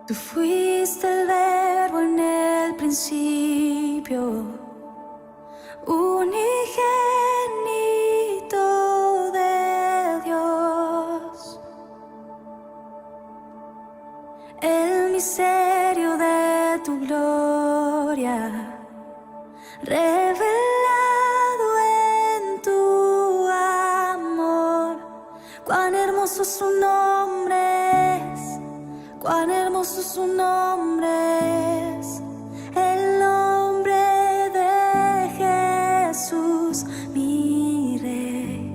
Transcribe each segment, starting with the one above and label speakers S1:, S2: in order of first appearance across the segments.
S1: Tú fuiste el verbo en el principio, unigénito de Dios. El misterio de tu gloria, revelado en tu amor. Cuán hermoso su nombre es, cuán hermoso su nombre es, el nombre de Jesús, mi Rey.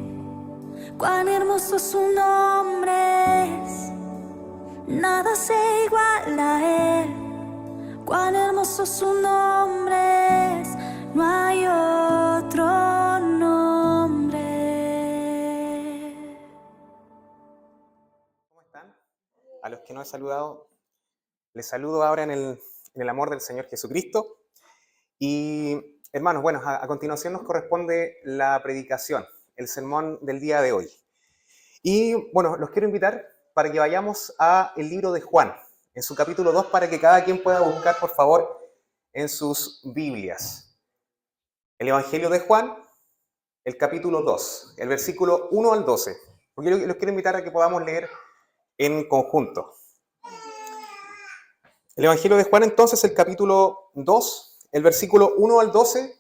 S1: Cuán hermoso su nombre es, nada se iguala a él. Cuán hermoso su nombre es, no hay otro nombre.
S2: ¿Cómo están? A los que no he saludado, les saludo ahora en el amor del Señor Jesucristo. Y hermanos, bueno, a continuación nos corresponde la predicación, el sermón del día de hoy. Y bueno, los quiero invitar para que vayamos al libro de Juan, en su capítulo 2, para que cada quien pueda buscar, por favor, en sus Biblias. El Evangelio de Juan, el capítulo 2, el versículo 1 al 12. Porque los quiero invitar a que podamos leer en conjunto. El Evangelio de Juan, entonces, el capítulo 2, el versículo 1 al 12.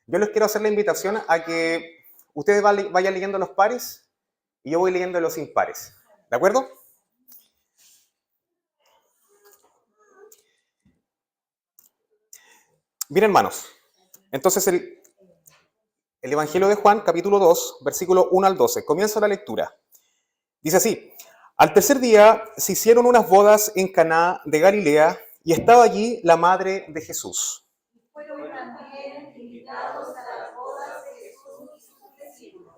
S2: Yo les quiero hacer la invitación a que ustedes vayan leyendo los pares y yo voy leyendo los impares. ¿De acuerdo? Bien, hermanos. Entonces, el Evangelio de Juan, capítulo 2, versículo 1 al 12. Comienza la lectura. Dice así: Al tercer día se hicieron unas bodas en Caná de Galilea y estaba allí la madre de Jesús.
S3: Fueron también invitados a las bodas de Jesús y sus discípulos.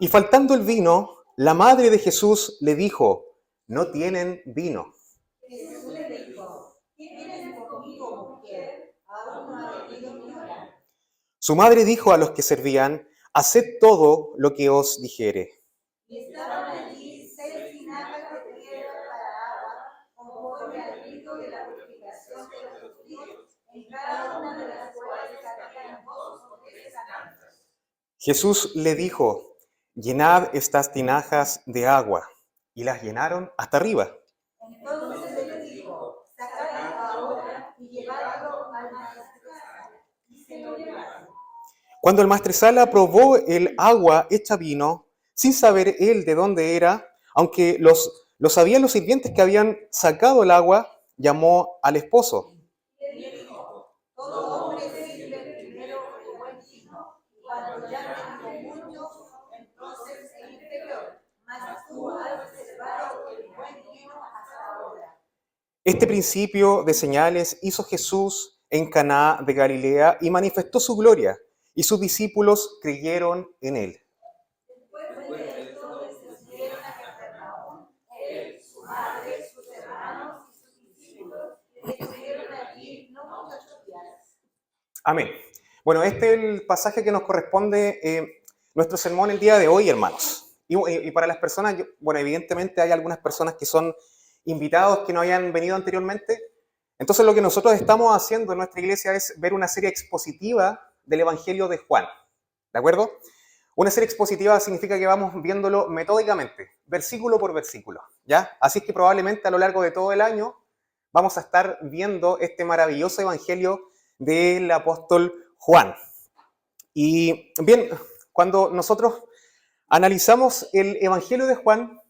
S2: Y faltando el vino, la madre de Jesús le dijo: no tienen vino.
S3: Jesús le dijo: ¿qué tienes conmigo, mujer? Aún no ha venido mi hora.
S2: Su madre dijo a los que servían: haced todo lo que os dijere.
S3: Y estaban allí 6 tinajas de piedra para agua, conforme al rito de la purificación de los judíos, en cada una de las cuales cabían 2 o 3 canastos.
S2: Jesús le dijo: llenad estas tinajas de agua. Y las llenaron hasta arriba.
S3: Entonces él les dijo: sacadlo ahora y llevadlo al maestresala. Y se lo llevaron.
S2: Cuando el maestresala probó el agua hecha vino, sin saber él de dónde era, aunque lo sabían los sirvientes que habían sacado el agua, llamó al esposo.
S3: Y le dijo: todo hombre sirve primero el buen vino, y cuando ya tengo mucho, entonces el inferior. Mas tú has reservado el buen vino hasta ahora.
S2: Este principio de señales hizo Jesús en Caná de Galilea y manifestó su gloria, y sus discípulos creyeron en él.
S3: Después de esto descendieron a Capernaum, él, su madre, sus hermanos y sus discípulos, y estuvieron allí no muchos días.
S2: Amén. Bueno, este es el pasaje que nos corresponde nuestro sermón el día de hoy, hermanos. Y para las personas, bueno, evidentemente hay algunas personas que son invitados que no hayan venido anteriormente. Entonces lo que nosotros estamos haciendo en nuestra iglesia es ver una serie expositiva del Evangelio de Juan. ¿De acuerdo? Una serie expositiva significa que vamos viéndolo metódicamente, versículo por versículo, ¿ya? Así es que probablemente a lo largo de todo el año vamos a estar viendo este maravilloso Evangelio del apóstol Juan. Y bien, cuando nosotros analizamos el Evangelio de Juan,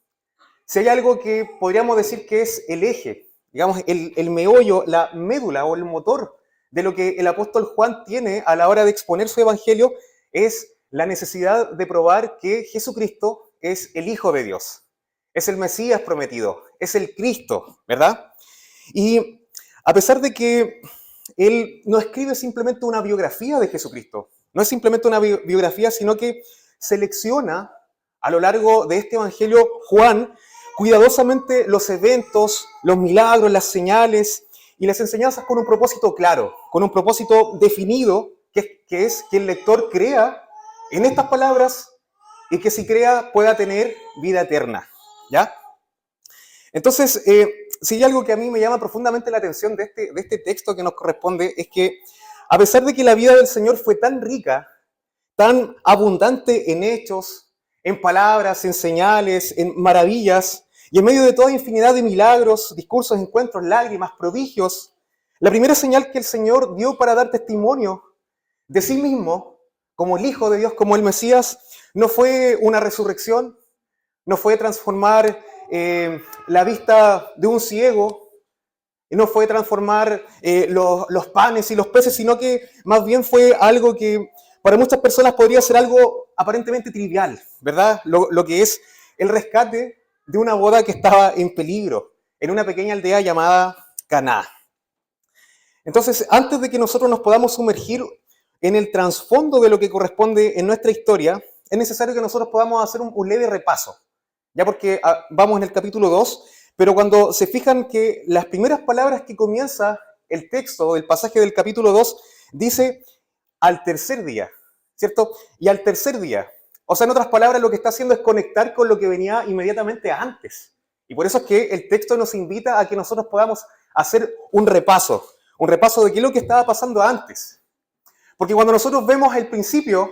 S2: si hay algo que podríamos decir que es el eje, digamos, el meollo, la médula o el motor de lo que el apóstol Juan tiene a la hora de exponer su Evangelio, es la necesidad de probar que Jesucristo es el Hijo de Dios, es el Mesías prometido, es el Cristo, ¿verdad? Y a pesar de que él no escribe simplemente una biografía de Jesucristo, no es simplemente una biografía, sino que selecciona a lo largo de este Evangelio Juan cuidadosamente los eventos, los milagros, las señales y las enseñanzas con un propósito claro, con un propósito definido, que es que el lector crea en estas palabras y que si crea pueda tener vida eterna, ¿ya? Entonces, si hay algo que a mí me llama profundamente la atención de este texto que nos corresponde, es que a pesar de que la vida del Señor fue tan rica, tan abundante en hechos, en palabras, en señales, en maravillas, y en medio de toda infinidad de milagros, discursos, encuentros, lágrimas, prodigios, la primera señal que el Señor dio para dar testimonio de sí mismo, como el Hijo de Dios, como el Mesías, no fue una resurrección, no fue transformar la vista de un ciego, no fue transformar los panes y los peces, sino que más bien fue algo que para muchas personas podría ser algo aparentemente trivial, ¿verdad? Lo que es el rescate de una boda que estaba en peligro, en una pequeña aldea llamada Caná. Entonces, antes de que nosotros nos podamos sumergir en el trasfondo de lo que corresponde en nuestra historia, es necesario que nosotros podamos hacer un leve repaso, ya porque vamos en el capítulo 2, pero cuando se fijan que las primeras palabras que comienza el texto del pasaje del capítulo 2 dice al tercer día, ¿cierto? Y al tercer día, o sea, en otras palabras, lo que está haciendo es conectar con lo que venía inmediatamente antes. Y por eso es que el texto nos invita a que nosotros podamos hacer un repaso de qué es lo que estaba pasando antes. Porque cuando nosotros vemos el principio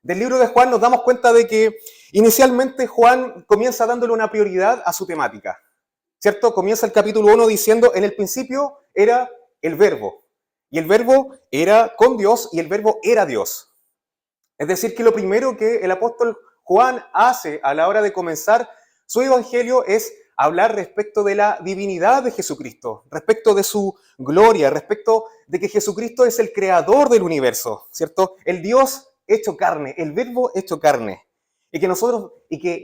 S2: del libro de Juan, nos damos cuenta de que inicialmente Juan comienza dándole una prioridad a su temática, ¿cierto? Comienza el capítulo 1 diciendo, en el principio era el verbo, y el verbo era con Dios, y el verbo era Dios. Es decir, que lo primero que el apóstol Juan hace a la hora de comenzar su evangelio es hablar respecto de la divinidad de Jesucristo, respecto de su gloria, respecto de que Jesucristo es el creador del universo, ¿cierto? El Dios hecho carne, el verbo hecho carne. Y que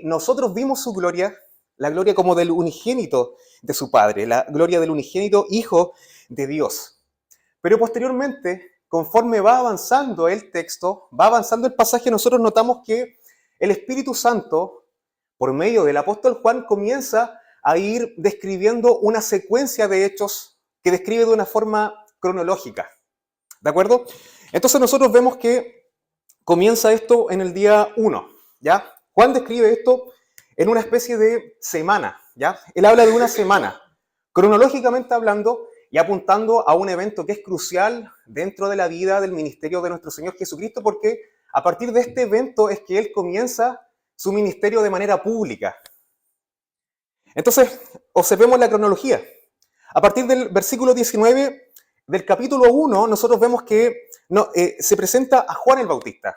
S2: nosotros vimos su gloria, la gloria como del unigénito de su Padre, la gloria del unigénito Hijo de Dios. Pero posteriormente, conforme va avanzando el texto, va avanzando el pasaje, nosotros notamos que el Espíritu Santo, por medio del apóstol Juan, comienza a ir describiendo una secuencia de hechos que describe de una forma cronológica. ¿De acuerdo? Entonces nosotros vemos que comienza esto en el día 1, ¿ya? Juan describe esto en una especie de semana, ¿ya? Él habla de una semana, cronológicamente hablando y apuntando a un evento que es crucial dentro de la vida del ministerio de nuestro Señor Jesucristo, porque a partir de este evento es que Él comienza su ministerio de manera pública. Entonces, observemos la cronología. A partir del versículo 19 del capítulo 1, nosotros vemos que se presenta a Juan el Bautista.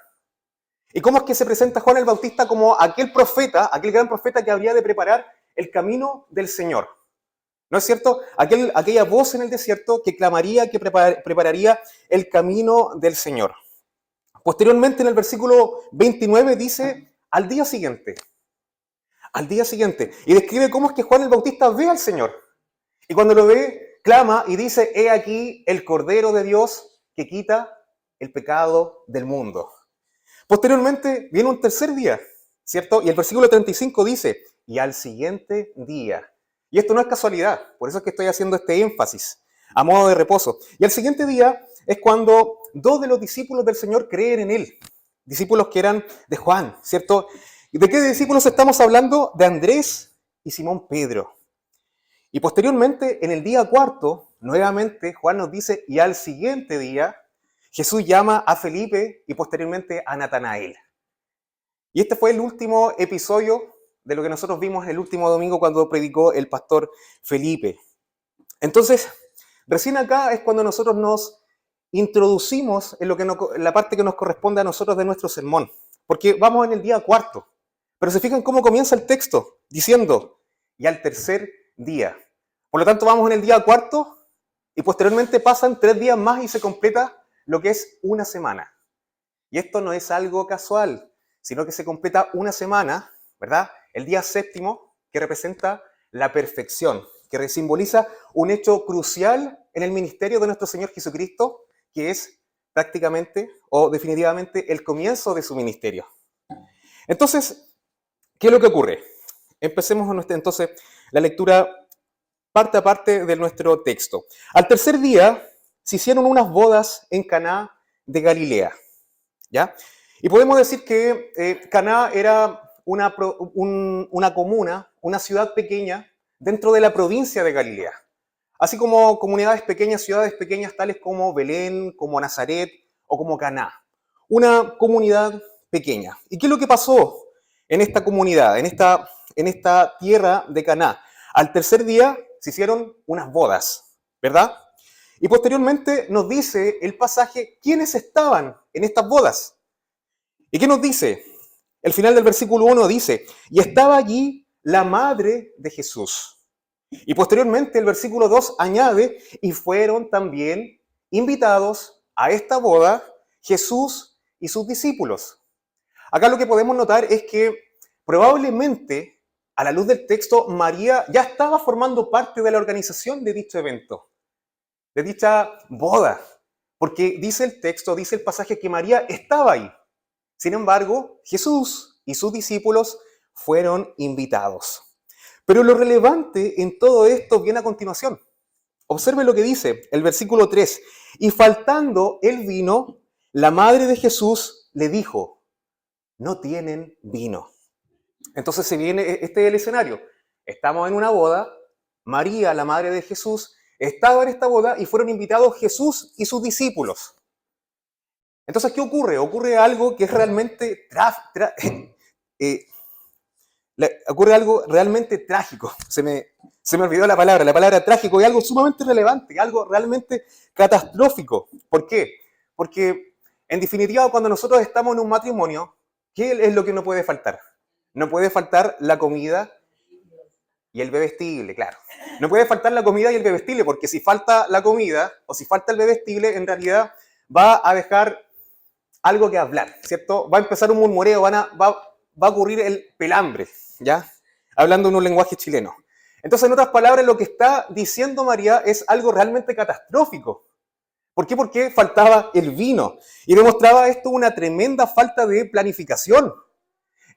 S2: ¿Y cómo es que se presenta a Juan el Bautista como aquel profeta, aquel gran profeta que habría de preparar el camino del Señor? ¿No es cierto? Aquella voz en el desierto que clamaría, que prepararía el camino del Señor. Posteriormente, en el versículo 29 dice, al día siguiente. Y describe cómo es que Juan el Bautista ve al Señor. Y cuando lo ve, clama y dice, he aquí el Cordero de Dios que quita el pecado del mundo. Posteriormente viene un tercer día, ¿cierto? Y el versículo 35 dice, y al siguiente día. Y esto no es casualidad, por eso es que estoy haciendo este énfasis, a modo de reposo. Y al siguiente día es cuando 2 de los discípulos del Señor creen en Él, discípulos que eran de Juan, ¿cierto? ¿Y de qué discípulos estamos hablando? De Andrés y Simón Pedro. Y posteriormente, en el día 4, nuevamente Juan nos dice, y al siguiente día, Jesús llama a Felipe y posteriormente a Natanael. Y este fue el último episodio de lo que nosotros vimos el último domingo cuando predicó el pastor Felipe. Entonces, recién acá es cuando nosotros nos introducimos en la parte que nos corresponde a nosotros de nuestro sermón. Porque vamos en el día 4. Pero se fijan cómo comienza el texto, diciendo, y al tercer día. Por lo tanto, vamos en el día 4 y posteriormente pasan 3 días más y se completa lo que es una semana. Y esto no es algo casual, sino que se completa una semana, ¿verdad? El día 7, que representa la perfección, que simboliza un hecho crucial en el ministerio de nuestro Señor Jesucristo, que es prácticamente o definitivamente el comienzo de su ministerio. Entonces, ¿qué es lo que ocurre? Empecemos entonces la lectura parte a parte de nuestro texto. Al tercer día se hicieron unas bodas en Caná de Galilea, ¿ya? Y podemos decir que Caná era una comuna, una ciudad pequeña dentro de la provincia de Galilea, así como comunidades pequeñas, ciudades pequeñas tales como Belén, como Nazaret o como Caná. Una comunidad pequeña. ¿Y qué es lo que pasó en esta comunidad, en esta tierra de Caná? Al tercer día se hicieron unas bodas, ¿verdad? Y posteriormente nos dice el pasaje quiénes estaban en estas bodas. ¿Y qué nos dice? El final del versículo 1 dice, y estaba allí la madre de Jesús. Y posteriormente el versículo 2 añade, y fueron también invitados a esta boda Jesús y sus discípulos. Acá lo que podemos notar es que probablemente, a la luz del texto, María ya estaba formando parte de la organización de dicho evento, de dicha boda, porque dice el texto, dice el pasaje que María estaba ahí. Sin embargo, Jesús y sus discípulos fueron invitados. Pero lo relevante en todo esto viene a continuación. Observe lo que dice el versículo 3. Y faltando el vino, la madre de Jesús le dijo, no tienen vino. Entonces se viene, este es el escenario. Estamos en una boda, María, la madre de Jesús, estaba en esta boda y fueron invitados Jesús y sus discípulos. Entonces, ¿qué ocurre? Ocurre algo que es realmente ocurre algo realmente trágico. Se me olvidó la palabra trágico, es algo sumamente relevante, algo realmente catastrófico. ¿Por qué? Porque, en definitiva, cuando nosotros estamos en un matrimonio, ¿qué es lo que no puede faltar? No puede faltar la comida y el bebestible, claro. No puede faltar la comida y el bebestible, porque si falta la comida o si falta el bebestible, en realidad va a dejar algo que hablar, ¿cierto? Va a empezar un murmureo, va a ocurrir el pelambre, ¿ya? Hablando en un lenguaje chileno. Entonces, en otras palabras, lo que está diciendo María es algo realmente catastrófico. ¿Por qué? Porque faltaba el vino. Y demostraba esto una tremenda falta de planificación.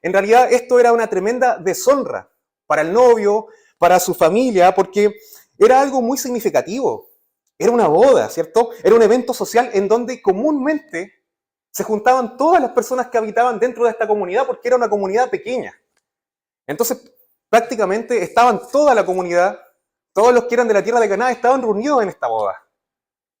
S2: En realidad, esto era una tremenda deshonra para el novio, para su familia, porque era algo muy significativo. Era una boda, ¿cierto? Era un evento social en donde comúnmente se juntaban todas las personas que habitaban dentro de esta comunidad porque era una comunidad pequeña. Entonces, prácticamente estaban toda la comunidad, todos los que eran de la tierra de Caná estaban reunidos en esta boda.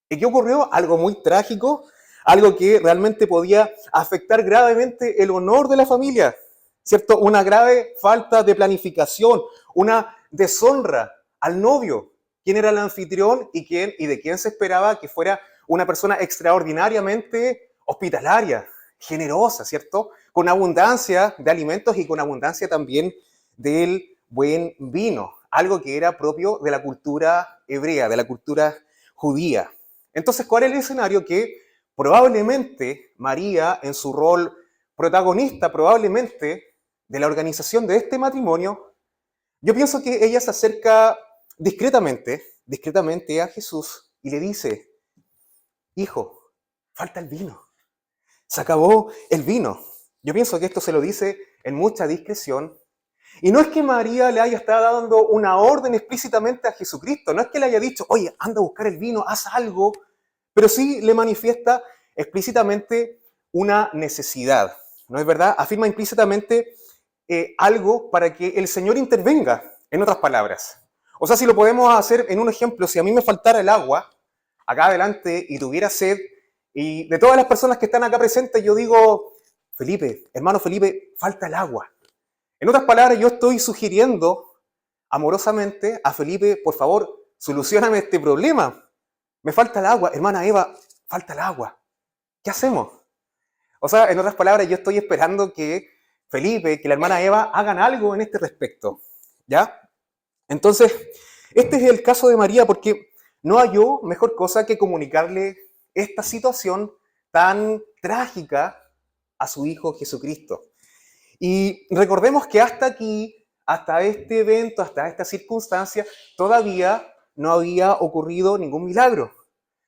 S2: ¿Y qué ocurrió? Algo muy trágico, algo que realmente podía afectar gravemente el honor de la familia, ¿cierto? Una grave falta de planificación, una deshonra al novio, quien era el anfitrión y de quien se esperaba que fuera una persona extraordinariamente hospitalaria, generosa, ¿cierto? Con abundancia de alimentos y con abundancia también del buen vino, algo que era propio de la cultura hebrea, de la cultura judía. Entonces, ¿cuál es el escenario? Que probablemente María, en su rol protagonista, probablemente de la organización de este matrimonio, yo pienso que ella se acerca discretamente a Jesús y le dice, hijo, falta el vino. Se acabó el vino. Yo pienso que esto se lo dice en mucha discreción. Y no es que María le haya estado dando una orden explícitamente a Jesucristo. No es que le haya dicho, oye, anda a buscar el vino, haz algo. Pero sí le manifiesta explícitamente una necesidad. ¿No es verdad? Afirma implícitamente algo para que el Señor intervenga, en otras palabras. O sea, si lo podemos hacer en un ejemplo, si a mí me faltara el agua acá adelante y tuviera sed, y de todas las personas que están acá presentes, yo digo, Felipe, hermano Felipe, falta el agua. En otras palabras, yo estoy sugiriendo amorosamente a Felipe, por favor, solucióname este problema. Me falta el agua. Hermana Eva, falta el agua. ¿Qué hacemos? O sea, en otras palabras, yo estoy esperando que Felipe, que la hermana Eva hagan algo en este respecto. ¿Ya? Entonces, este es el caso de María porque no halló mejor cosa que comunicarle esta situación tan trágica a su Hijo Jesucristo. Y recordemos que hasta aquí, hasta este evento, hasta esta circunstancia, todavía no había ocurrido ningún milagro.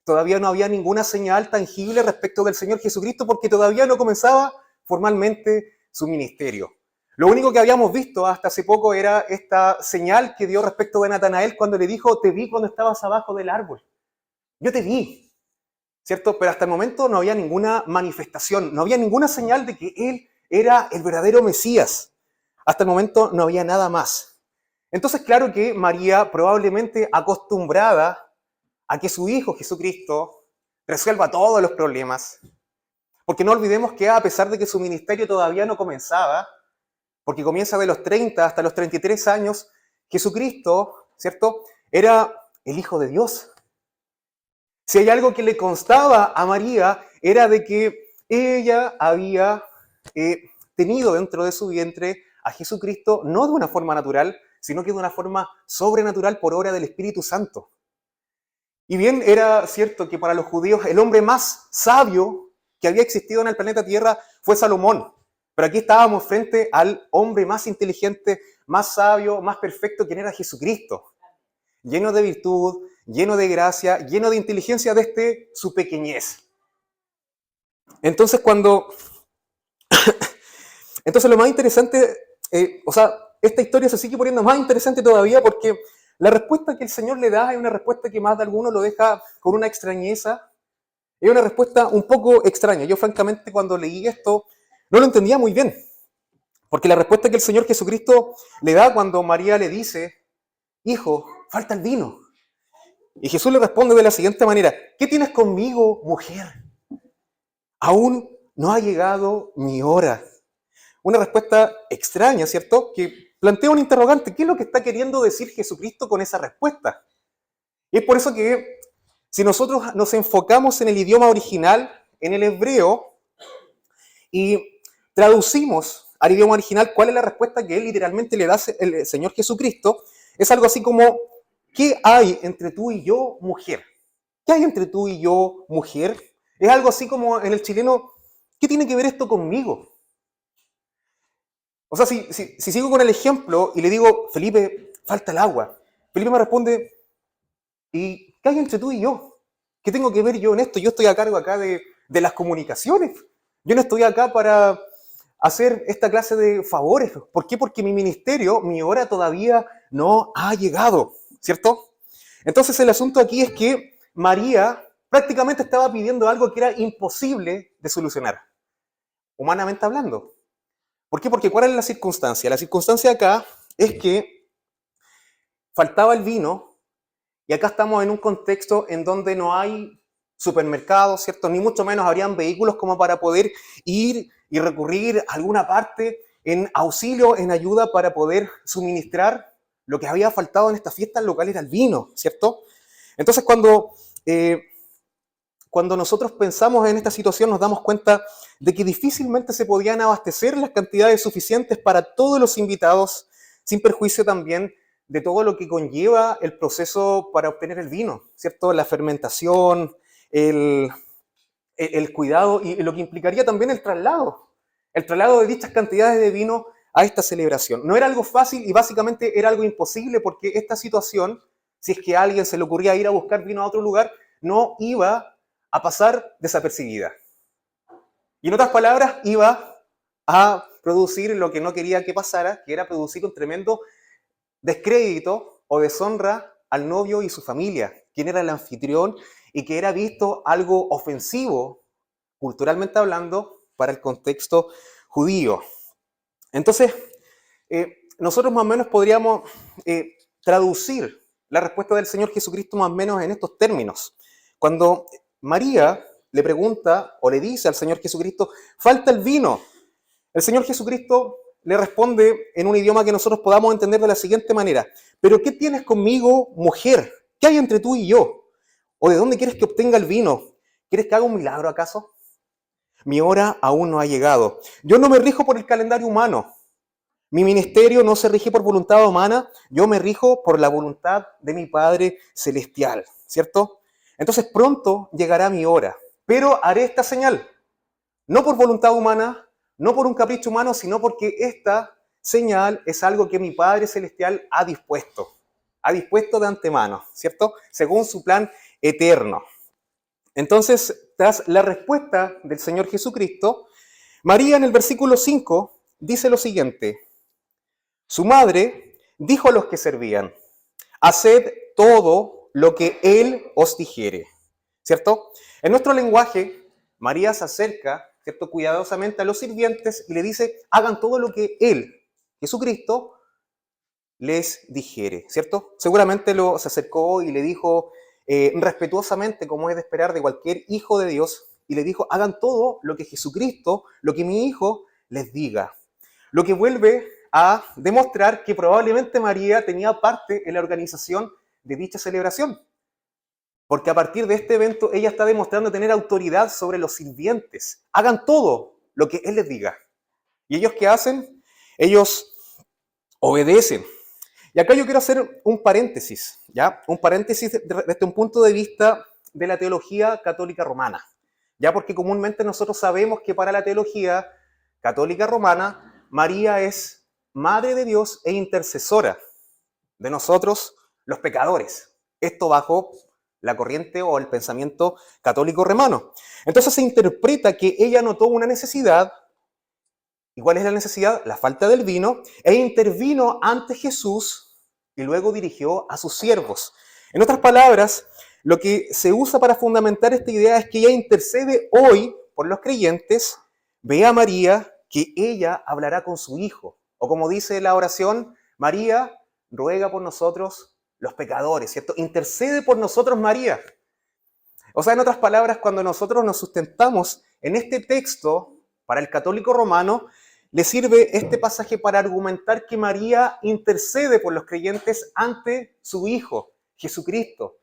S2: Todavía no había ninguna señal tangible respecto del Señor Jesucristo porque todavía no comenzaba formalmente su ministerio. Lo único que habíamos visto hasta hace poco era esta señal que dio respecto de Natanael cuando le dijo, te vi cuando estabas abajo del árbol. Yo te vi, ¿cierto? Pero hasta el momento no había ninguna manifestación, no había ninguna señal de que Él era el verdadero Mesías. Hasta el momento no había nada más. Entonces, claro que María, probablemente acostumbrada a que su Hijo Jesucristo resuelva todos los problemas, porque no olvidemos que a pesar de que su ministerio todavía no comenzaba, porque comienza de los 30 hasta los 33 años, Jesucristo, ¿cierto?, era el Hijo de Dios. Si hay algo que le constaba a María, era de que ella había tenido dentro de su vientre a Jesucristo no de una forma natural, sino que de una forma sobrenatural por obra del Espíritu Santo. Y bien, era cierto que para los judíos el hombre más sabio que había existido en el planeta Tierra fue Salomón. Pero aquí estábamos frente al hombre más inteligente, más sabio, más perfecto, quien era Jesucristo. Lleno de virtud, lleno de gracia, lleno de inteligencia desde su pequeñez. Entonces lo más interesante, esta historia se sigue poniendo más interesante todavía porque la respuesta que el Señor le da es una respuesta que más de alguno lo deja con una extrañeza. Es una respuesta un poco extraña. Yo francamente cuando leí esto no lo entendía muy bien. Porque la respuesta que el Señor Jesucristo le da cuando María le dice, hijo, falta el vino. Y Jesús le responde de la siguiente manera, ¿qué tienes conmigo, mujer? Aún no ha llegado mi hora. Una respuesta extraña, ¿cierto? Que plantea un interrogante. ¿Qué es lo que está queriendo decir Jesucristo con esa respuesta? Y es por eso que si nosotros nos enfocamos en el idioma original, en el hebreo, y traducimos al idioma original cuál es la respuesta que él literalmente le da el Señor Jesucristo, es algo así como, ¿qué hay entre tú y yo, mujer? ¿Qué hay entre tú y yo, mujer? Es algo así como en el chileno, ¿qué tiene que ver esto conmigo? O sea, si sigo con el ejemplo y le digo, Felipe, falta el agua, Felipe me responde, ¿y qué hay entre tú y yo? ¿Qué tengo que ver yo en esto? Yo estoy a cargo acá de las comunicaciones. Yo no estoy acá para hacer esta clase de favores. ¿Por qué? Porque mi ministerio, mi hora todavía no ha llegado, ¿cierto? Entonces el asunto aquí es que María prácticamente estaba pidiendo algo que era imposible de solucionar, humanamente hablando. ¿Por qué? Porque ¿cuál es la circunstancia? La circunstancia acá es que faltaba el vino y acá estamos en un contexto en donde no hay supermercados, ¿cierto? Ni mucho menos habrían vehículos como para poder ir y recurrir a alguna parte en auxilio, en ayuda para poder suministrar lo que había faltado en estas fiestas locales era el vino, ¿cierto? Entonces cuando nosotros pensamos en esta situación nos damos cuenta de que difícilmente se podían abastecer las cantidades suficientes para todos los invitados, sin perjuicio también de todo lo que conlleva el proceso para obtener el vino, ¿cierto? La fermentación, el cuidado y lo que implicaría también el traslado de dichas cantidades de vino a esta celebración. No era algo fácil y básicamente era algo imposible porque esta situación, si es que a alguien se le ocurría ir a buscar vino a otro lugar, no iba a pasar desapercibida. Y en otras palabras, iba a producir lo que no quería que pasara, que era producir un tremendo descrédito o deshonra al novio y su familia, quien era el anfitrión y que era visto algo ofensivo, culturalmente hablando, para el contexto judío. Entonces, nosotros más o menos podríamos traducir la respuesta del Señor Jesucristo más o menos en estos términos. Cuando María le pregunta o le dice al Señor Jesucristo, falta el vino, el Señor Jesucristo le responde en un idioma que nosotros podamos entender de la siguiente manera, ¿pero qué tienes conmigo, mujer? ¿Qué hay entre tú y yo? ¿O de dónde quieres que obtenga el vino? ¿Quieres que haga un milagro acaso? Mi hora aún no ha llegado. Yo no me rijo por el calendario humano. Mi ministerio no se rige por voluntad humana, yo me rijo por la voluntad de mi Padre Celestial, ¿cierto? Entonces pronto llegará mi hora, pero haré esta señal, no por voluntad humana, no por un capricho humano, sino porque esta señal es algo que mi Padre Celestial ha dispuesto de antemano, ¿cierto? Según su plan eterno. Entonces, tras la respuesta del Señor Jesucristo, María en el versículo 5 dice lo siguiente, su madre dijo a los que servían, haced todo lo que Él os dijere, ¿cierto? En nuestro lenguaje, María se acerca, ¿cierto?, cuidadosamente a los sirvientes y le dice, hagan todo lo que Él, Jesucristo, les dijere, ¿cierto? Seguramente se acercó y le dijo respetuosamente, como es de esperar de cualquier hijo de Dios, y le dijo, hagan todo lo que Jesucristo, lo que mi hijo les diga. Lo que vuelve a demostrar que probablemente María tenía parte en la organización de dicha celebración. Porque a partir de este evento ella está demostrando tener autoridad sobre los sirvientes. Hagan todo lo que Él les diga. ¿Y ellos qué hacen? Ellos obedecen. Y acá yo quiero hacer un paréntesis, ¿ya? Un paréntesis desde un punto de vista de la teología católica romana, ¿ya? Porque comúnmente nosotros sabemos que para la teología católica romana, María es madre de Dios e intercesora de nosotros, los pecadores. Esto bajo la corriente o el pensamiento católico romano. Entonces se interpreta que ella notó una necesidad. ¿Y cuál es la necesidad? La falta del vino, e intervino ante Jesús y luego dirigió a sus siervos. En otras palabras, lo que se usa para fundamentar esta idea es que ella intercede hoy por los creyentes. Ve a María que ella hablará con su hijo. O como dice la oración, María ruega por nosotros los pecadores, ¿cierto? Intercede por nosotros María. O sea, en otras palabras, cuando nosotros nos sustentamos en este texto, para el católico romano, le sirve este pasaje para argumentar que María intercede por los creyentes ante su Hijo, Jesucristo.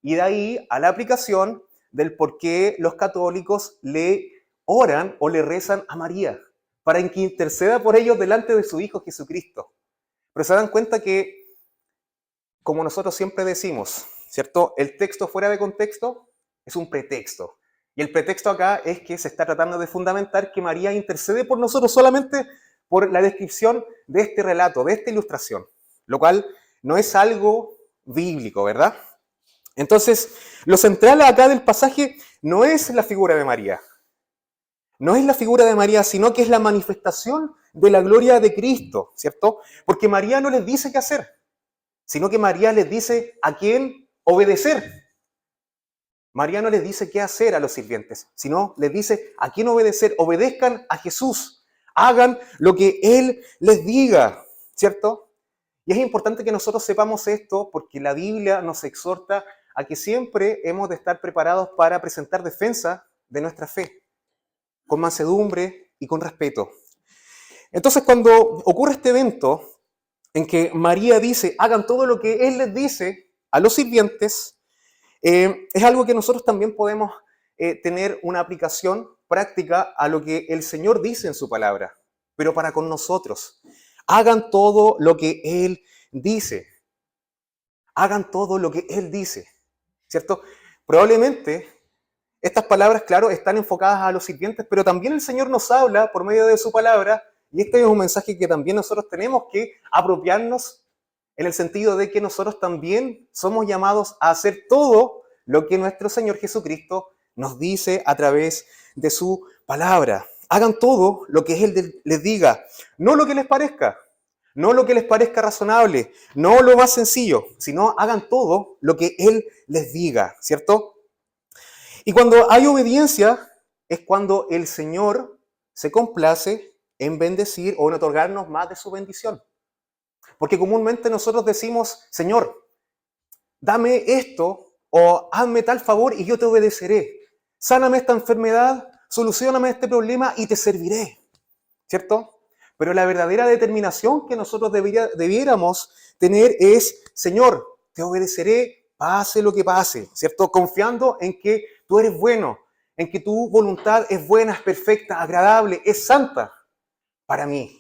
S2: Y de ahí a la aplicación del por qué los católicos le oran o le rezan a María, para que interceda por ellos delante de su Hijo, Jesucristo. Pero se dan cuenta que, como nosotros siempre decimos, ¿cierto? El texto fuera de contexto es un pretexto. Y el pretexto acá es que se está tratando de fundamentar que María intercede por nosotros solamente por la descripción de este relato, de esta ilustración, lo cual no es algo bíblico, ¿verdad? Entonces, lo central acá del pasaje no es la figura de María, no es la figura de María, sino que es la manifestación de la gloria de Cristo, ¿cierto? Porque María no les dice qué hacer, sino que María les dice a quién obedecer. María no les dice qué hacer a los sirvientes, sino les dice a quién obedecer. Obedezcan a Jesús, hagan lo que Él les diga, ¿cierto? Y es importante que nosotros sepamos esto porque la Biblia nos exhorta a que siempre hemos de estar preparados para presentar defensa de nuestra fe, con mansedumbre y con respeto. Entonces, cuando ocurre este evento en que María dice, hagan todo lo que Él les dice a los sirvientes, es algo que nosotros también podemos tener una aplicación práctica a lo que el Señor dice en su palabra, pero para con nosotros. Hagan todo lo que Él dice. Hagan todo lo que Él dice, ¿cierto? Probablemente estas palabras, claro, están enfocadas a los sirvientes, pero también el Señor nos habla por medio de su palabra, y este es un mensaje que también nosotros tenemos que apropiarnos en el sentido de que nosotros también somos llamados a hacer todo lo que nuestro Señor Jesucristo nos dice a través de su palabra. Hagan todo lo que Él les diga, no lo que les parezca, no lo que les parezca razonable, no lo más sencillo, sino hagan todo lo que Él les diga, ¿cierto? Y cuando hay obediencia es cuando el Señor se complace en bendecir o en otorgarnos más de su bendición. Porque comúnmente nosotros decimos, Señor, dame esto o hazme tal favor y yo te obedeceré. Sáname esta enfermedad, solucióname este problema y te serviré. ¿Cierto? Pero la verdadera determinación que nosotros debiéramos tener es, Señor, te obedeceré, pase lo que pase, ¿cierto? Confiando en que tú eres bueno, en que tu voluntad es buena, es perfecta, agradable, es santa para mí.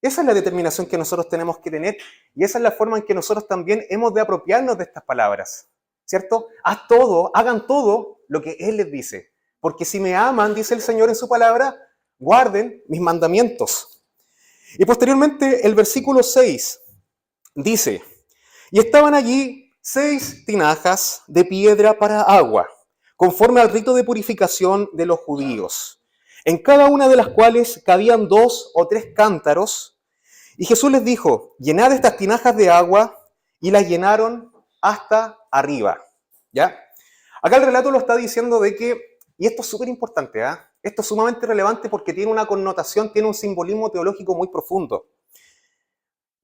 S2: Esa es la determinación que nosotros tenemos que tener y esa es la forma en que nosotros también hemos de apropiarnos de estas palabras, ¿cierto? Haz todo, hagan todo lo que Él les dice. Porque si me aman, dice el Señor en su palabra, guarden mis mandamientos. Y posteriormente el versículo 6 dice, y estaban allí 6 tinajas de piedra para agua, conforme al rito de purificación de los judíos, en cada una de las cuales cabían 2 o 3 cántaros. Y Jesús les dijo, llenad estas tinajas de agua, y las llenaron hasta arriba. ¿Ya? Acá el relato lo está diciendo de que, y esto es súper importante, ¿eh? Esto es sumamente relevante porque tiene una connotación, tiene un simbolismo teológico muy profundo.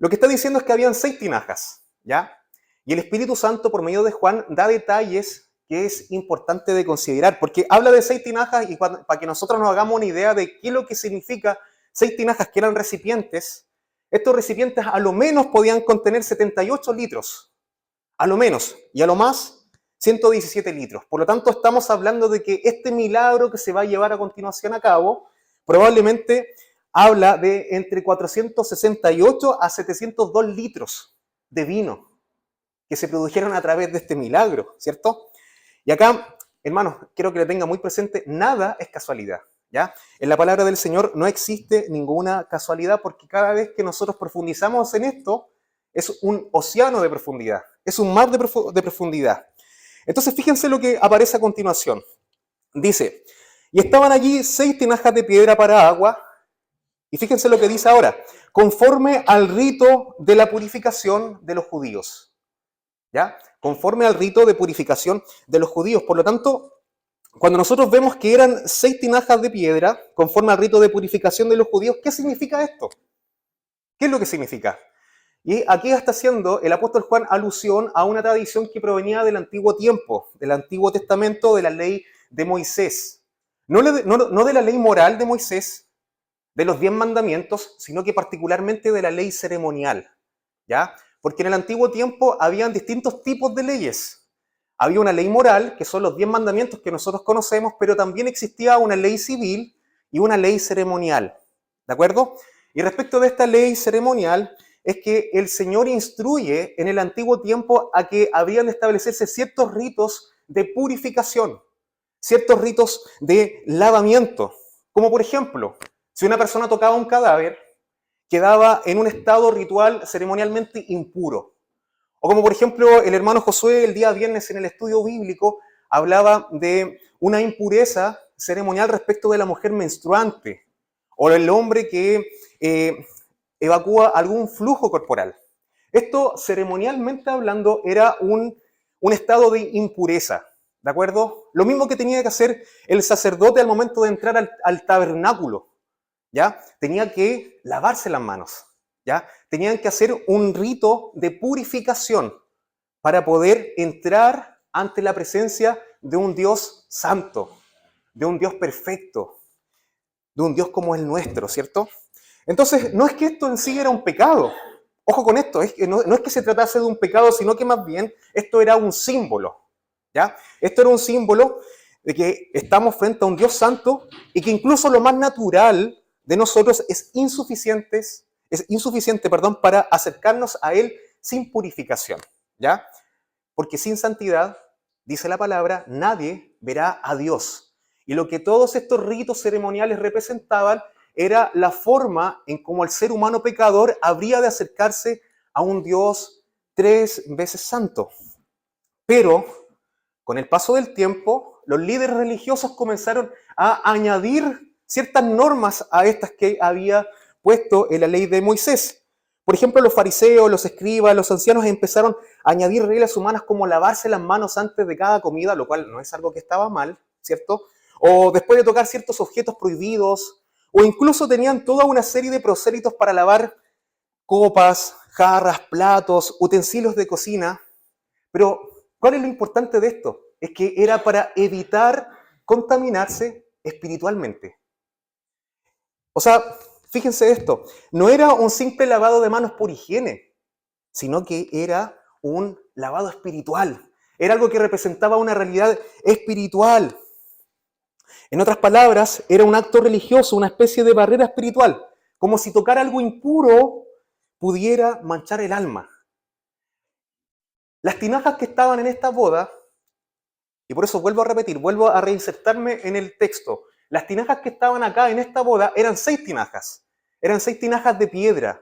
S2: Lo que está diciendo es que habían 6 tinajas, ¿ya? Y el Espíritu Santo, por medio de Juan, da detalles que es importante de considerar, porque habla de 6 tinajas y para que nosotros nos hagamos una idea de qué es lo que significa 6 tinajas, que eran recipientes. Estos recipientes a lo menos podían contener 78 litros, a lo menos, y a lo más 117 litros. Por lo tanto, estamos hablando de que este milagro que se va a llevar a continuación a cabo, probablemente habla de entre 468 a 702 litros de vino que se produjeron a través de este milagro, ¿cierto? Y acá, hermanos, quiero que le tenga muy presente, nada es casualidad, ¿ya? En la palabra del Señor no existe ninguna casualidad, porque cada vez que nosotros profundizamos en esto, es un océano de profundidad, es un mar de profundidad. Entonces, fíjense lo que aparece a continuación. Dice, y estaban allí 6 tinajas de piedra para agua, y fíjense lo que dice ahora, conforme al rito de la purificación de los judíos. ¿Ya? Conforme al rito de purificación de los judíos. Por lo tanto, cuando nosotros vemos que eran 6 tinajas de piedra, conforme al rito de purificación de los judíos, ¿qué significa esto? ¿Qué es lo que significa? Y aquí está haciendo el apóstol Juan alusión a una tradición que provenía del antiguo tiempo, del Antiguo Testamento, de la ley de Moisés. No de la ley moral de Moisés, de los 10 mandamientos, sino que particularmente de la ley ceremonial, ¿ya? Porque en el antiguo tiempo habían distintos tipos de leyes. Había una ley moral, que son los 10 mandamientos que nosotros conocemos, pero también existía una ley civil y una ley ceremonial, ¿de acuerdo? Y respecto de esta ley ceremonial, es que el Señor instruye en el antiguo tiempo a que habrían de establecerse ciertos ritos de purificación, ciertos ritos de lavamiento, como por ejemplo, si una persona tocaba un cadáver, quedaba en un estado ritual ceremonialmente impuro. O como por ejemplo el hermano Josué el día viernes en el estudio bíblico hablaba de una impureza ceremonial respecto de la mujer menstruante o el hombre que evacúa algún flujo corporal. Esto ceremonialmente hablando era un estado de impureza, ¿de acuerdo? Lo mismo que tenía que hacer el sacerdote al momento de entrar al tabernáculo. ¿Ya? Tenía que lavarse las manos, ¿ya? Tenían que hacer un rito de purificación para poder entrar ante la presencia de un Dios santo, de un Dios perfecto, de un Dios como el nuestro, ¿cierto? Entonces, no es que esto en sí era un pecado. Ojo con esto, no es que se tratase de un pecado, sino que más bien esto era un símbolo, ¿ya? Esto era un símbolo de que estamos frente a un Dios santo y que incluso lo más natural de nosotros es insuficiente, para acercarnos a Él sin purificación, ¿ya? Porque sin santidad, dice la palabra, nadie verá a Dios. Y lo que todos estos ritos ceremoniales representaban era la forma en cómo el ser humano pecador habría de acercarse a un Dios 3 veces santo. Pero, con el paso del tiempo, los líderes religiosos comenzaron a añadir ciertas normas a estas que había puesto en la ley de Moisés. Por ejemplo, los fariseos, los escribas, los ancianos empezaron a añadir reglas humanas como lavarse las manos antes de cada comida, lo cual no es algo que estaba mal, ¿cierto? O después de tocar ciertos objetos prohibidos, o incluso tenían toda una serie de prosélitos para lavar copas, jarras, platos, utensilios de cocina. Pero, ¿cuál es lo importante de esto? Es que era para evitar contaminarse espiritualmente. O sea, fíjense esto, no era un simple lavado de manos por higiene, sino que era un lavado espiritual. Era algo que representaba una realidad espiritual. En otras palabras, era un acto religioso, una especie de barrera espiritual, como si tocar algo impuro pudiera manchar el alma. Las tinajas que estaban en esta boda, y por eso vuelvo a repetir, vuelvo a reinsertarme en el texto, las tinajas que estaban acá en esta boda eran 6 tinajas. Eran 6 tinajas de piedra,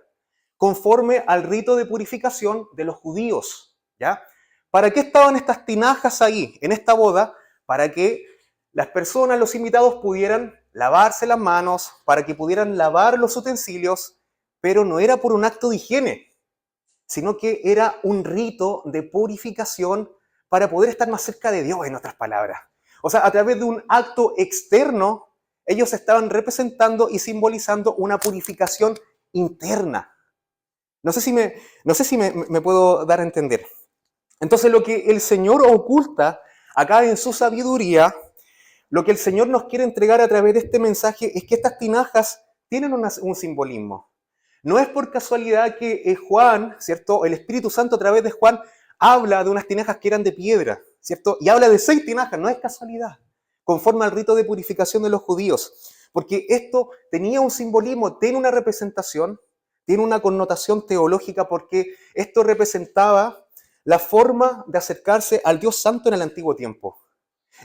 S2: conforme al rito de purificación de los judíos, ¿ya? ¿Para qué estaban estas tinajas ahí, en esta boda? Para que las personas, los invitados, pudieran lavarse las manos, para que pudieran lavar los utensilios, pero no era por un acto de higiene, sino que era un rito de purificación para poder estar más cerca de Dios, en otras palabras. O sea, a través de un acto externo, ellos estaban representando y simbolizando una purificación interna. No sé si me puedo dar a entender. Entonces lo que el Señor oculta acá en su sabiduría, lo que el Señor nos quiere entregar a través de este mensaje es que estas tinajas tienen un simbolismo. No es por casualidad que Juan, ¿cierto? El Espíritu Santo a través de Juan habla de unas tinajas que eran de piedra, ¿cierto? Y habla de 6 tinajas, no es casualidad, conforme al rito de purificación de los judíos. Porque esto tenía un simbolismo, tiene una representación, tiene una connotación teológica, porque esto representaba la forma de acercarse al Dios Santo en el antiguo tiempo.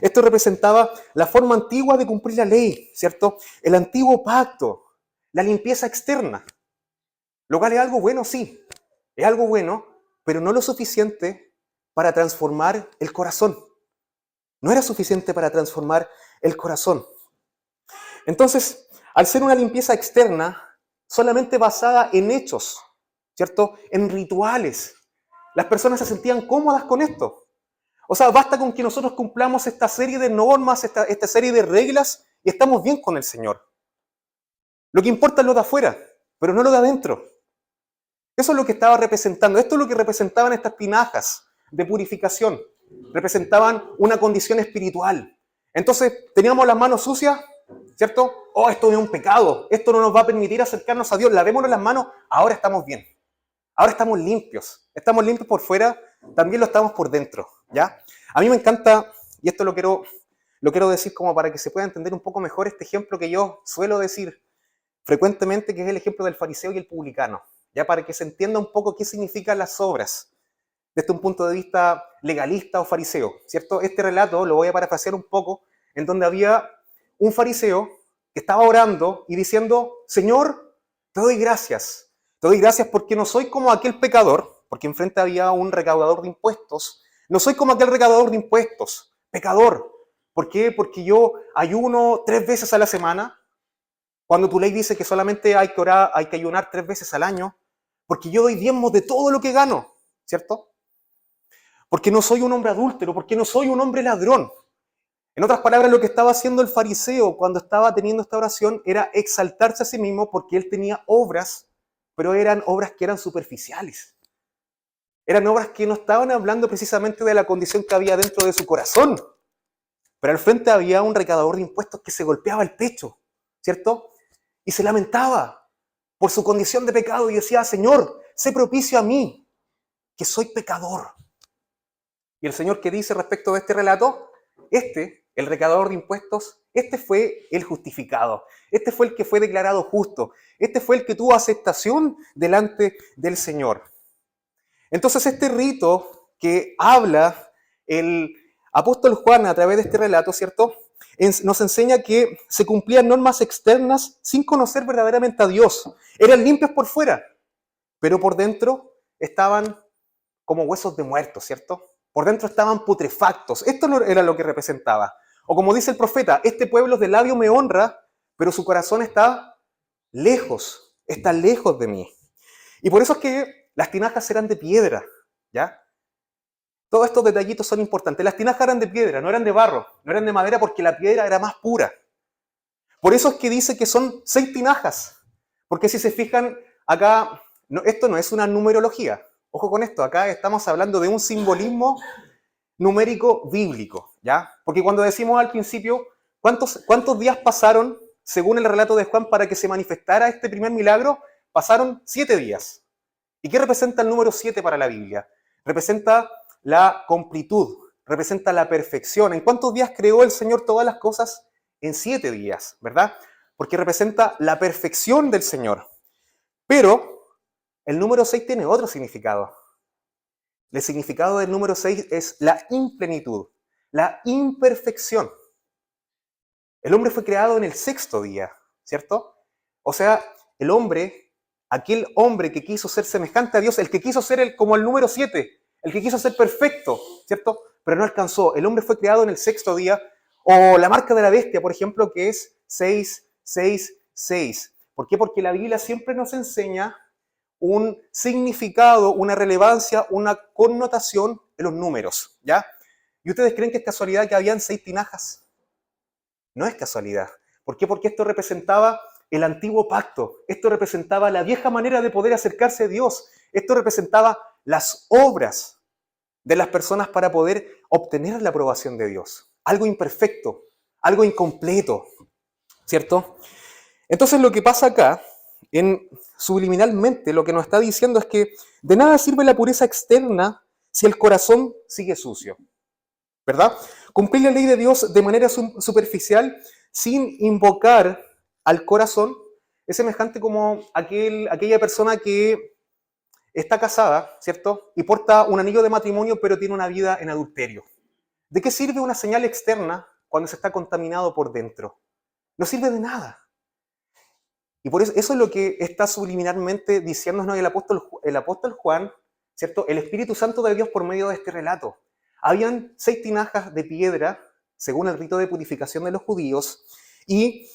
S2: Esto representaba la forma antigua de cumplir la ley, ¿cierto? El antiguo pacto, la limpieza externa. Lo cual es algo bueno, sí, es algo bueno, pero no lo suficiente para transformar el corazón. No era suficiente para transformar el corazón. Entonces, al ser una limpieza externa, solamente basada en hechos, ¿cierto? En rituales, las personas se sentían cómodas con esto. O sea, basta con que nosotros cumplamos esta serie de normas, esta serie de reglas, y estamos bien con el Señor. Lo que importa es lo de afuera, pero no lo de adentro. Eso es lo que estaba representando. Esto es lo que representaban estas tinajas de purificación. Representaban una condición espiritual. Entonces, teníamos las manos sucias, ¿cierto? Oh, esto es un pecado. Esto no nos va a permitir acercarnos a Dios. Lavémonos las manos, ahora estamos bien. Ahora estamos limpios. Estamos limpios por fuera, también lo estamos por dentro, ¿ya? A mí me encanta, y esto lo quiero decir como para que se pueda entender un poco mejor este ejemplo que yo suelo decir frecuentemente, que es el ejemplo del fariseo y el publicano, ya para que se entienda un poco qué significan las obras desde un punto de vista legalista o fariseo, ¿cierto? Este relato lo voy a parafrasear un poco, en donde había un fariseo que estaba orando y diciendo: Señor, te doy gracias porque no soy como aquel pecador, porque enfrente había un recaudador de impuestos, no soy como aquel recaudador de impuestos, pecador. ¿Por qué? Porque yo ayuno 3 veces a la semana, cuando tu ley dice que solamente hay que ayunar 3 veces al año, porque yo doy diezmos de todo lo que gano, ¿cierto? Porque no soy un hombre adúltero, porque no soy un hombre ladrón. En otras palabras, lo que estaba haciendo el fariseo cuando estaba teniendo esta oración era exaltarse a sí mismo, porque él tenía obras, pero eran obras que eran superficiales. Eran obras que no estaban hablando precisamente de la condición que había dentro de su corazón. Pero al frente había un recaudador de impuestos que se golpeaba el pecho, ¿cierto? Y se lamentaba por su condición de pecado y decía: Señor, sé propicio a mí, que soy pecador. Y el Señor, ¿qué dice respecto de este relato? El recaudador de impuestos, fue el justificado. Fue el que fue declarado justo. Fue el que tuvo aceptación delante del Señor. Entonces, este rito que habla el apóstol Juan a través de este relato, ¿cierto?, nos enseña que se cumplían normas externas sin conocer verdaderamente a Dios. Eran limpios por fuera, pero por dentro estaban como huesos de muertos, ¿cierto? Por dentro estaban putrefactos. Esto era lo que representaba. O como dice el profeta: este pueblo de labio me honra, pero su corazón está lejos de mí. Y por eso es que las tinajas eran de piedra, ¿ya? Todos estos detallitos son importantes. Las tinajas eran de piedra, no eran de barro, no eran de madera, porque la piedra era más pura. Por eso es que dice que son 6 tinajas. Porque si se fijan, acá, esto no es una numerología. Ojo con esto, acá estamos hablando de un simbolismo numérico bíblico, ¿ya? Porque cuando decimos al principio, ¿cuántos días pasaron, según el relato de Juan, para que se manifestara este primer milagro? Pasaron 7 días. ¿Y qué representa el número 7 para la Biblia? Representa la completud, representa la perfección. ¿En cuántos días creó el Señor todas las cosas? En 7 días, ¿verdad? Porque representa la perfección del Señor. Pero el número 6 tiene otro significado. El significado del número 6 es la implenitud, la imperfección. El hombre fue creado en el 6º día, ¿cierto? O sea, el hombre, aquel hombre que quiso ser semejante a Dios, el que quiso ser como el número 7, el que quiso ser perfecto, ¿cierto? Pero no alcanzó. El hombre fue creado en el 6º día. O la marca de la bestia, por ejemplo, que es 666. ¿Por qué? Porque la Biblia siempre nos enseña un significado, una relevancia, una connotación en los números, ¿ya? ¿Y ustedes creen que es casualidad que habían 6 tinajas? No es casualidad. ¿Por qué? Porque esto representaba el antiguo pacto. Esto representaba la vieja manera de poder acercarse a Dios. Esto representaba las obras de las personas para poder obtener la aprobación de Dios. Algo imperfecto, algo incompleto, ¿cierto? Entonces lo que pasa acá, subliminalmente, lo que nos está diciendo es que de nada sirve la pureza externa si el corazón sigue sucio, ¿verdad? Cumplir la ley de Dios de manera superficial sin invocar al corazón es semejante como aquella persona que está casada, ¿cierto? Y porta un anillo de matrimonio, pero tiene una vida en adulterio. ¿De qué sirve una señal externa cuando se está contaminado por dentro? No sirve de nada. Y por eso es lo que está subliminalmente diciéndonos el apóstol Juan, ¿cierto? El Espíritu Santo de Dios por medio de este relato. Habían 6 tinajas de piedra, según el rito de purificación de los judíos, y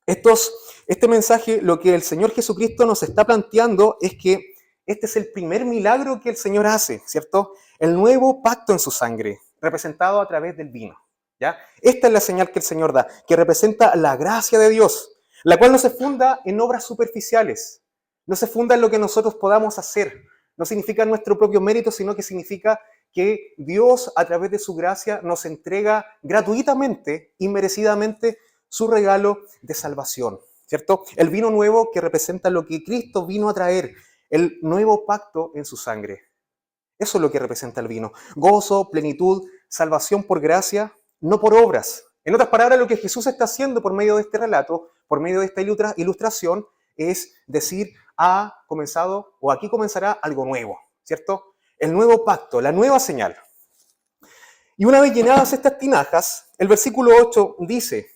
S2: este mensaje, lo que el Señor Jesucristo nos está planteando es que este es el primer milagro que el Señor hace, ¿cierto? El nuevo pacto en su sangre, representado a través del vino, ¿ya? Esta es la señal que el Señor da, que representa la gracia de Dios, la cual no se funda en obras superficiales, no se funda en lo que nosotros podamos hacer, no significa nuestro propio mérito, sino que significa que Dios, a través de su gracia, nos entrega gratuitamente, inmerecidamente, su regalo de salvación, ¿cierto? El vino nuevo que representa lo que Cristo vino a traer, el nuevo pacto en su sangre. Eso es lo que representa el vino. Gozo, plenitud, salvación por gracia, no por obras. En otras palabras, lo que Jesús está haciendo por medio de este relato, por medio de esta ilustración, es decir, ha comenzado o aquí comenzará algo nuevo, ¿cierto? El nuevo pacto, la nueva señal. Y una vez llenadas estas tinajas, el versículo 8 dice: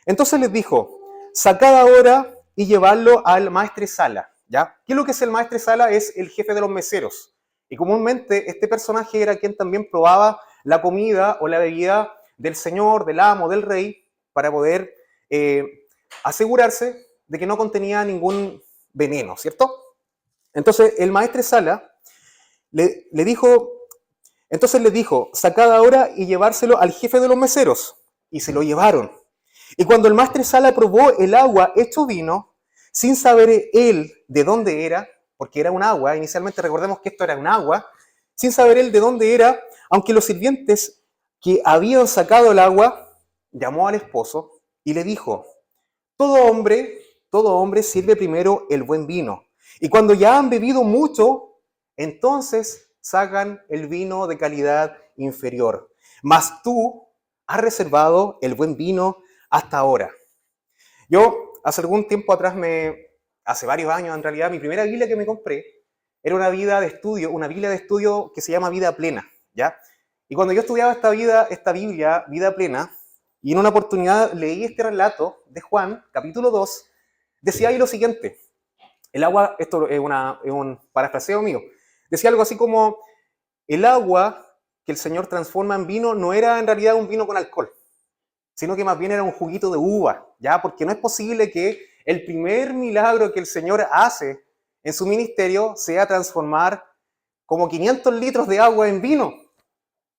S2: entonces les dijo, sacad ahora y llevadlo al maestresala, ¿ya? ¿Qué es lo que es el maestresala? Es el jefe de los meseros. Y comúnmente este personaje era quien también probaba la comida o la bebida del señor, del amo, del rey, para poder asegurarse de que no contenía ningún veneno, ¿cierto? Entonces el maestresala le dijo, sacad ahora y llevárselo al jefe de los meseros. Y se lo llevaron. Y cuando el maestresala probó el agua hecho vino, sin saber él de dónde era, porque era un agua, inicialmente recordemos que esto era un agua, sin saber él de dónde era, aunque los sirvientes que habían sacado el agua, llamó al esposo y le dijo, todo hombre sirve primero el buen vino, y cuando ya han bebido mucho, entonces sacan el vino de calidad inferior. Mas tú has reservado el buen vino hasta ahora. Yo hace algún tiempo atrás, hace varios años en realidad, mi primera Biblia que me compré era una Biblia de estudio que se llama Vida Plena, ¿ya? Y cuando yo estudiaba esta Biblia, Vida Plena, y en una oportunidad leí este relato de Juan, capítulo 2, decía ahí lo siguiente, el agua, esto es un parafraseo mío, decía algo así como, el agua que el Señor transforma en vino no era en realidad un vino con alcohol, sino que más bien era un juguito de uva, ¿ya? Porque no es posible que el primer milagro que el Señor hace en su ministerio sea transformar como 500 litros de agua en vino,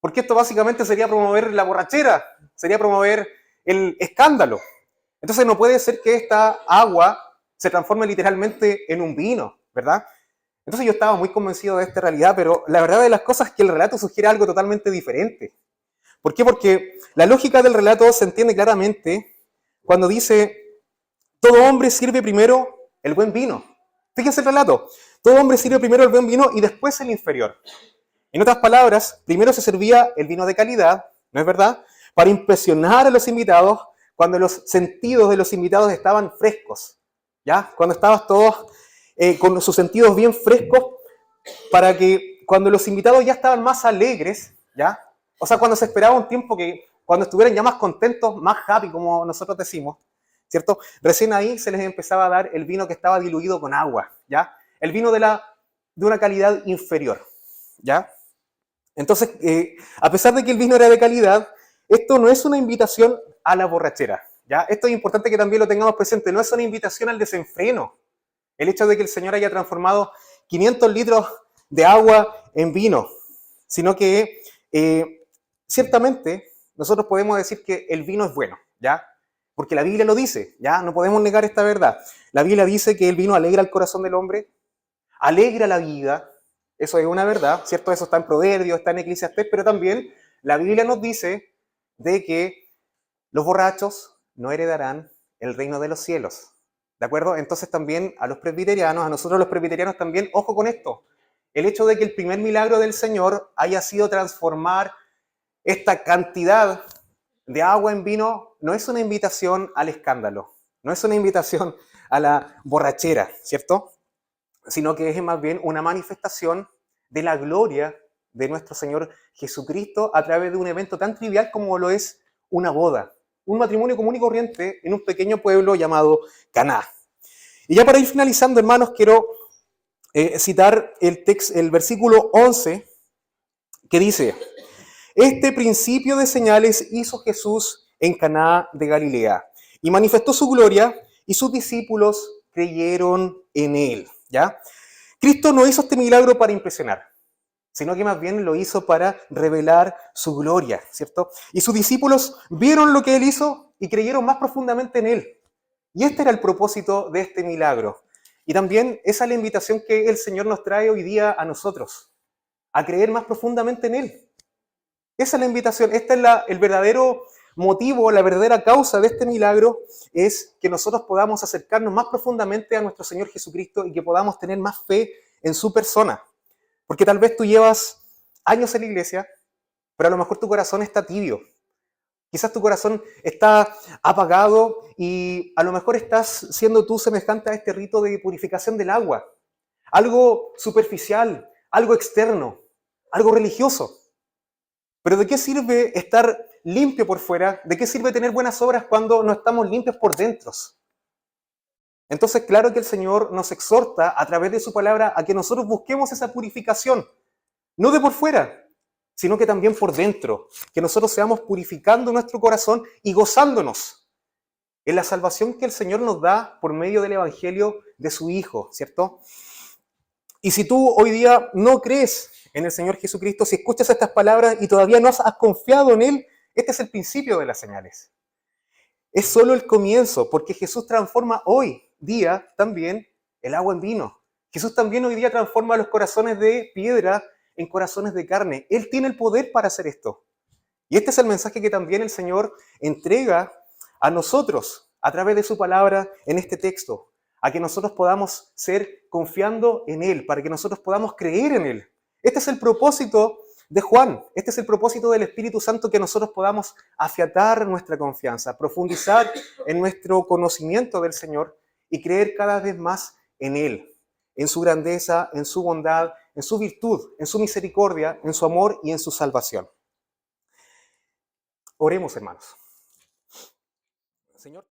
S2: porque esto básicamente sería promover la borrachera, sería promover el escándalo. Entonces no puede ser que esta agua se transforme literalmente en un vino, ¿verdad? Entonces yo estaba muy convencido de esta realidad, pero la verdad de las cosas es que el relato sugiere algo totalmente diferente. ¿Por qué? Porque la lógica del relato se entiende claramente cuando dice, todo hombre sirve primero el buen vino. Fíjense el relato, todo hombre sirve primero el buen vino y después el inferior. En otras palabras, primero se servía el vino de calidad, ¿no es verdad? Para impresionar a los invitados cuando los sentidos de los invitados estaban frescos, ¿ya? Cuando estabas todos con sus sentidos bien frescos, para que cuando los invitados ya estaban más alegres, ¿ya? O sea, cuando se esperaba un tiempo que cuando estuvieran ya más contentos, más happy, como nosotros decimos, ¿cierto? Recién ahí se les empezaba a dar el vino que estaba diluido con agua, ¿ya? El vino de una calidad inferior, ¿ya? Entonces, a pesar de que el vino era de calidad, esto no es una invitación a la borrachera, ¿ya? Esto es importante que también lo tengamos presente, no es una invitación al desenfreno. El hecho de que el Señor haya transformado 500 litros de agua en vino, sino que ciertamente nosotros podemos decir que el vino es bueno, ¿ya? porque la Biblia lo dice, ya no podemos negar esta verdad. La Biblia dice que Él vino, alegra el corazón del hombre, alegra la vida, eso es una verdad, ¿cierto? Eso está en Proverbios, está en Eclesiastés, pero también la Biblia nos dice de que los borrachos no heredarán el reino de los cielos, ¿de acuerdo? Entonces también a los presbiterianos, a nosotros los presbiterianos también, ojo con esto, el hecho de que el primer milagro del Señor haya sido transformar esta cantidad de agua en vino no es una invitación al escándalo, no es una invitación a la borrachera, ¿cierto? Sino que es más bien una manifestación de la gloria de nuestro Señor Jesucristo a través de un evento tan trivial como lo es una boda, un matrimonio común y corriente en un pequeño pueblo llamado Caná. Y ya para ir finalizando, hermanos, quiero citar el versículo 11 que dice: este principio de señales hizo Jesús en Caná de Galilea y manifestó su gloria y sus discípulos creyeron en él, ¿ya? Cristo no hizo este milagro para impresionar, sino que más bien lo hizo para revelar su gloria, ¿cierto? Y sus discípulos vieron lo que él hizo y creyeron más profundamente en él. Y este era el propósito de este milagro. Y también esa es la invitación que el Señor nos trae hoy día a nosotros, a creer más profundamente en él. Esa es la invitación, este es el verdadero motivo, la verdadera causa de este milagro, es que nosotros podamos acercarnos más profundamente a nuestro Señor Jesucristo y que podamos tener más fe en su persona. Porque tal vez tú llevas años en la iglesia, pero a lo mejor tu corazón está tibio. Quizás tu corazón está apagado y a lo mejor estás siendo tú semejante a este rito de purificación del agua. Algo superficial, algo externo, algo religioso. Pero ¿de qué sirve estar limpio por fuera? ¿De qué sirve tener buenas obras cuando no estamos limpios por dentro? Entonces, claro que el Señor nos exhorta a través de su palabra a que nosotros busquemos esa purificación, no de por fuera, sino que también por dentro, que nosotros seamos purificando nuestro corazón y gozándonos en la salvación que el Señor nos da por medio del Evangelio de su Hijo, ¿cierto? Y si tú hoy día no crees en el Señor Jesucristo, si escuchas estas palabras y todavía no has confiado en Él, este es el principio de las señales. Es solo el comienzo, porque Jesús transforma hoy día también el agua en vino. Jesús también hoy día transforma los corazones de piedra en corazones de carne. Él tiene el poder para hacer esto. Y este es el mensaje que también el Señor entrega a nosotros a través de su palabra en este texto, a que nosotros podamos ser confiando en Él, para que nosotros podamos creer en Él. Este es el propósito de Juan, este es el propósito del Espíritu Santo, que nosotros podamos afiatar nuestra confianza, profundizar en nuestro conocimiento del Señor y creer cada vez más en Él, en su grandeza, en su bondad, en su virtud, en su misericordia, en su amor y en su salvación. Oremos, hermanos. Señor.